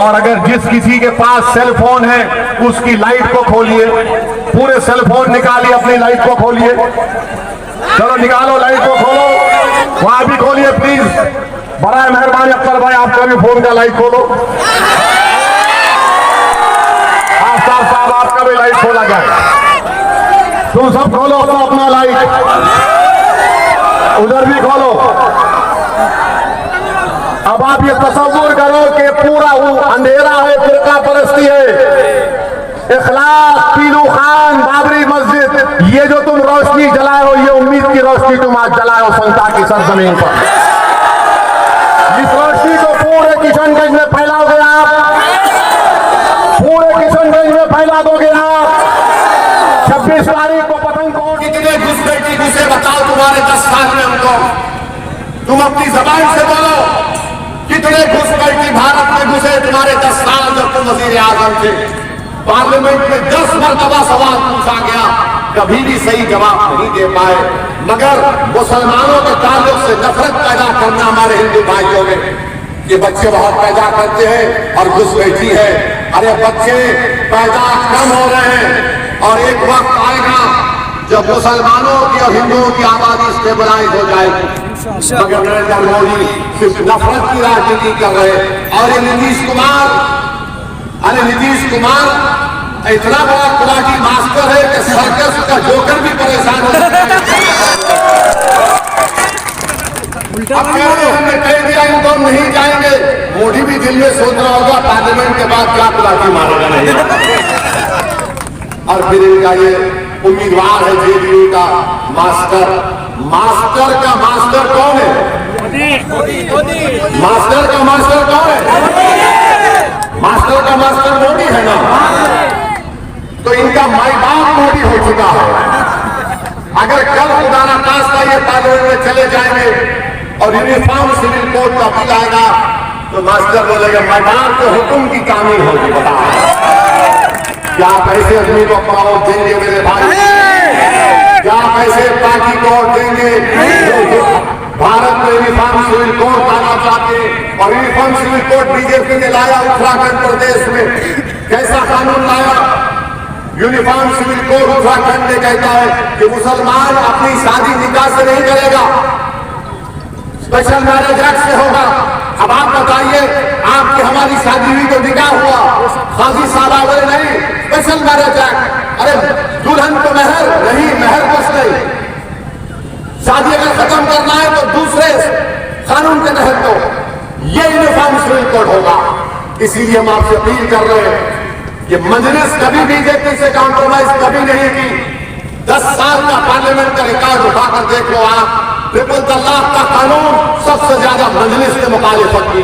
और अगर जिस किसी के पास सेल फोन है उसकी लाइट को खोलिए, पूरे सेल फोन निकालिए, अपनी लाइट को खोलिए। चलो निकालो, लाइट को खोलो, वहां भी खोलिए प्लीज। बड़ा मेहरबानी अख्तर भाई, आपका भी फोन का लाइट खोलो। आफ्ताब साहब आपका भी लाइट खोला जाए। तुम सब खोलो अपना लाइट, उधर भी खोलो। अब आप ये तस्वीर करो कि पूरा वो अंधेरा है, फिरका परस्ती है, इखलास, पीलू खान, बाबरी मस्जिद, ये जो तुम रोशनी जलाए हो, ये उम्मीद की रोशनी तुम आज जलाए हो संता की सरजमीन पर। इस रोशनी को पूरे किशनगंज में फैलाओगे आप, पूरे किशनगंज में फैला दोगे आप। 26 तारीख को पतंग को कितने घुस गई थी, घुसे बताओ तुम्हारे 10 साल में हमको। तुम अपनी जबान से बोलो कितने घुस गई थी भारत में घुसे तुम्हारे 10 साल जब तुम वजीर आजम थे। पार्लियामेंट में 10 मरतबा सवाल पूछा गया, कभी भी सही जवाब नहीं दे पाए। मगर मुसलमानों के ताल्लुक से नफरत पैदा करना हमारे हिंदू भाइयों में, ये बच्चे बहुत पैदा करते हैं और घुस बैठी है। अरे बच्चे पैदा कम हो रहे हैं और एक वक्त आएगा जब मुसलमानों की और हिंदुओं की आबादी स्टेबलाइज हो जाएगी। मगर नरेंद्र मोदी सिर्फ नफरत की राजनीति कर रहे हैं। और ये नीतीश कुमार, अरे नीतीश कुमार इतना बड़ा कुलाटी मास्टर है कि सर्कस का जोकर भी परेशान हो जाता हमने कह दिया इनको नहीं जाएंगे। मोदी भी दिल में सोच रहा होगा पार्लियामेंट के बाद क्या कुलाटी मारेगा नहीं। और फिर इनका ये उम्मीदवार है जेडीयू का मास्टर। मास्टर का मास्टर कौन है? मास्टर का मास्टर कौन है? मास्टर का मास्टर मोदी है ना। तो इनका माई बाप मोदी हो चुका है। अगर कल खुदा ना खास्ता ये पार्लियामेंट में चले जाएंगे और यूनिफॉर्म सिविल कोड का बिल आएगा तो मास्टर बोलेगा माई बाप के हुक्म की कानून होगी। बताओ क्या पैसे आदमी को अपना वोट देंगे मेरे भाई? क्या पैसे पार्टी को वोट देंगे? भारत में यूनिफॉर्म सिविल कोड लाना चाहते और यूनिफॉर्म सिविल कोड बीजेपी ने लाया उत्तराखंड प्रदेश में। कैसा कानून लाया? यूनिफॉर्म सिविल कोड उत्तराखंड में कहता है कि मुसलमान अपनी शादी निकाह से नहीं करेगा, स्पेशल मैरिज एक्ट से होगा। अब आप बताइए, आपकी हमारी शादी हुई तो निकाह हुआ, काजी साहब बोले नहीं स्पेशल मैरिज एक्ट। अरे दुल्हन को महर नहीं, महर कुछ नहीं। शादी अगर खत्म करना है तो दूसरे कानून के तहत दो, ये यूनिफॉर्म सिविल कोड होगा। इसीलिए हम आपसे अपील कर रहे हैं कि मजलिस कभी बीजेपी से कॉम्प्रोमाइज कभी नहीं की। 10 साल का पार्लियामेंट का रिकॉर्ड उठाकर देख लो आप। ट्रिपल तलाक का कानून सबसे ज्यादा मजलिस ने मुखालिफत की,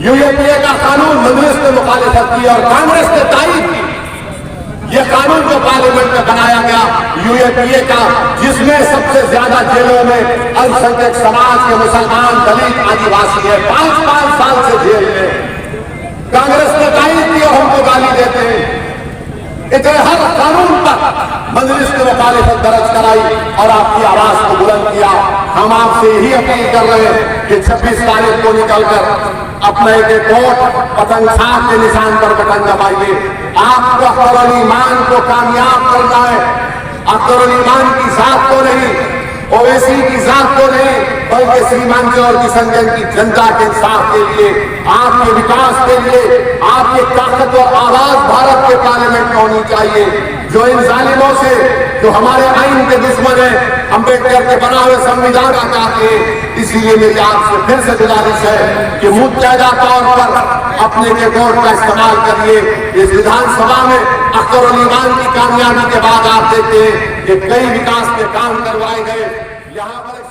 यूएपीए का कानून मजलिस ने मुखालिफत की और कांग्रेस ने तारीफ की। यह कानून जो पार्लियामेंट में बनाया गया यूएपीए का, जिसमें सबसे ज्यादा जेलों में अल्पसंख्यक समाज के मुसलमान, दलित, आदिवासी है, 5-5 साल से जेल में। कांग्रेस ने तारीफ की और हमको गाली देते हैं। इतने हर कानून पर मजलिस ने मुखालिफत दर्ज कराई और आपकी आवाज को बुलंद किया। हम आपसे यही अपील कर रहे हैं कि 26 तारीख को निकलकर अपने एक वोट पतंग साथ के निशान पर बटन दबाइए। आपको अख्तर ईमान को कामयाब करना है। अख्तर ईमान की जात को नहीं, ओवैसी की जात को नहीं, बल्कि सीमांचल और किशनगंज की जनता के इंसाफ के लिए, आपके विकास के लिए, आपकी ताकत और आवाज भारत के पार्लियामेंट में होनी चाहिए। जो इन जालिमों से, जो हमारे आइन के दुश्मन है, अम्बेडकर के बना हुए संविधान हटाते हैं। इसीलिए मेरी आपसे फिर से गुजारिश है कि मुत्तहदा तौर पर अपने के वोट का इस्तेमाल करिए। इस विधानसभा में अख्तर ईमान की कामयाबी के बाद आप देखते हैं कि कई विकास के काम करवाए गए। यहाँ पर